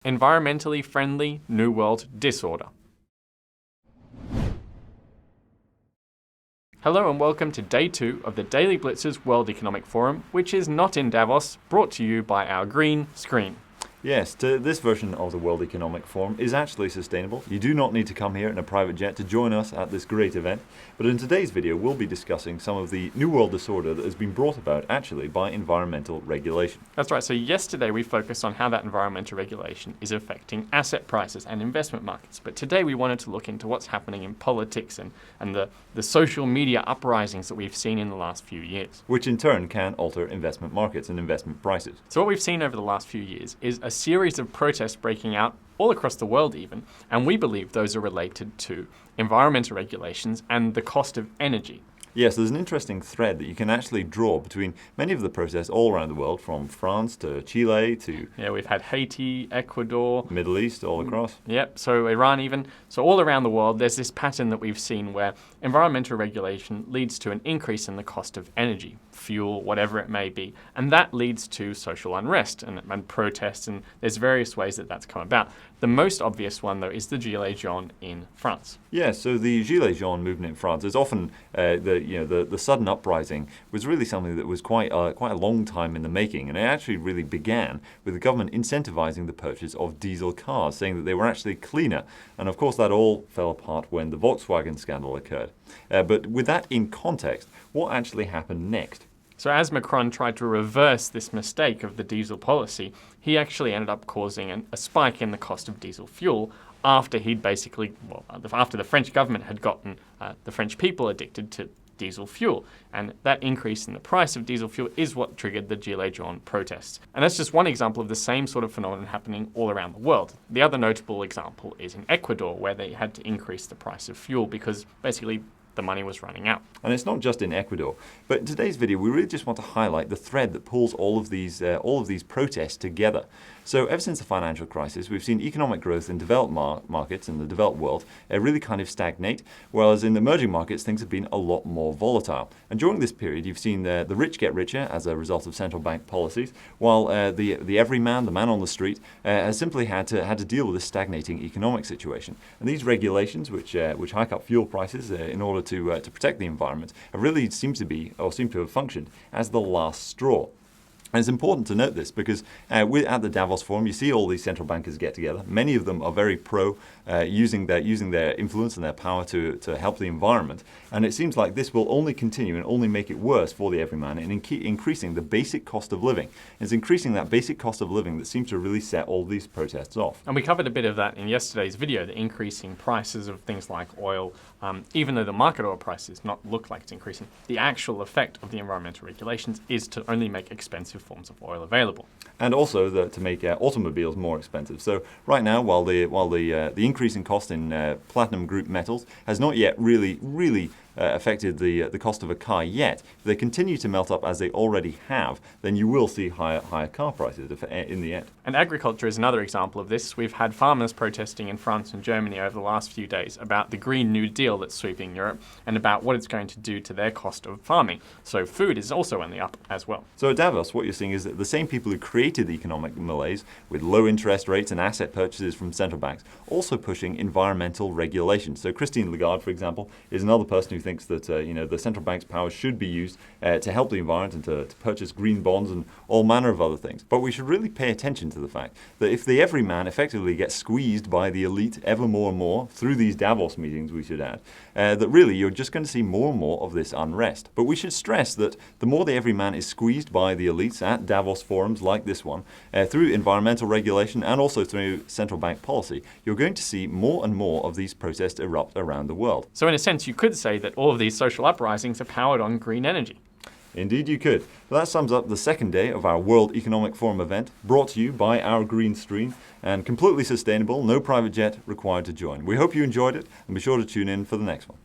Environmentally friendly New World disorder. Hello and welcome to day 2 of the Daily Blitz's World Economic Forum, which is not in Davos, brought to you by our green screen. Yes, this version of the World Economic Forum is actually sustainable. You do not need to come here in a private jet to join us at this great event. But in today's video, we'll be discussing some of the New World disorder that has been brought about actually by environmental regulation. That's right, so yesterday we focused on how that environmental regulation is affecting asset prices and investment markets. But today we wanted to look into what's happening in politics and the social media uprisings that we've seen in the last few years. Which in turn can alter investment markets and investment prices. So what we've seen over the last few years is a series of protests breaking out all across the world even, and we believe those are related to environmental regulations and the cost of energy. Yes, there's an interesting thread that you can actually draw between many of the protests all around the world, from France to Chile to... Yeah, we've had Haiti, Ecuador. Middle East, all across. Yep, so Iran even. So all around the world, there's this pattern that we've seen where environmental regulation leads to an increase in the cost of energy, fuel, whatever it may be. And that leads to social unrest and protests, and there's various ways that that's come about. The most obvious one, though, is the Gilets jaunes in France. Yeah, so the Gilets jaunes movement in France is often the sudden uprising was really something that was quite a long time in the making, and it actually really began with the government incentivizing the purchase of diesel cars, saying that they were actually cleaner. And of course that all fell apart when the Volkswagen scandal occurred. But with that in context, what actually happened next? So as Macron tried to reverse this mistake of the diesel policy, he actually ended up causing a spike in the cost of diesel fuel after after the French government had gotten the French people addicted to diesel fuel. And that increase in the price of diesel fuel is what triggered the Gilets jaunes protests. And that's just one example of the same sort of phenomenon happening all around the world. The other notable example is in Ecuador, where they had to increase the price of fuel because basically the money was running out. And it's not just in Ecuador, but in today's video we really just want to highlight the thread that pulls all of these protests together. So ever since the financial crisis, we've seen economic growth in developed markets in the developed world really kind of stagnate, whereas in the emerging markets things have been a lot more volatile. And during this period you've seen the rich get richer as a result of central bank policies, while the everyman, the man on the street, has simply had to deal with this stagnating economic situation. And these regulations, which hike up fuel prices in order to protect the environment, have really seem to have functioned as the last straw. And it's important to note this because at the Davos Forum, you see all these central bankers get together. Many of them are very pro using their influence and their power to help the environment. And it seems like this will only continue and only make it worse for the everyman in increasing the basic cost of living. It's increasing that basic cost of living that seems to really set all these protests off. And we covered a bit of that in yesterday's video, the increasing prices of things like oil. Even though the market oil prices not look like it's increasing, the actual effect of the environmental regulations is to only make expensive forms of oil available. And also to make automobiles more expensive. So right now, while the increase in cost in platinum group metals has not yet really affected the cost of a car yet, if they continue to melt up as they already have, then you will see higher car prices in the end. And agriculture is another example of this. We've had farmers protesting in France and Germany over the last few days about the Green New Deal that's sweeping Europe and about what it's going to do to their cost of farming. So food is also on the up as well. So at Davos, what you're seeing is that the same people who created the economic malaise with low interest rates and asset purchases from central banks also pushing environmental regulation. So Christine Lagarde, for example, is another person who thinks that the central bank's powers should be used to help the environment and to purchase green bonds and all manner of other things. But we should really pay attention to the fact that if the everyman effectively gets squeezed by the elite ever more and more through these Davos meetings, we should add, that really you're just going to see more and more of this unrest. But we should stress that the more the everyman is squeezed by the elites at Davos forums like this one, through environmental regulation and also through central bank policy, you're going to see more and more of these protests erupt around the world. So in a sense, you could say that all of these social uprisings are powered on green energy. Indeed you could. Well, that sums up the second day of our World Economic Forum event, brought to you by our green screen, and completely sustainable, no private jet required to join. We hope you enjoyed it, and be sure to tune in for the next one.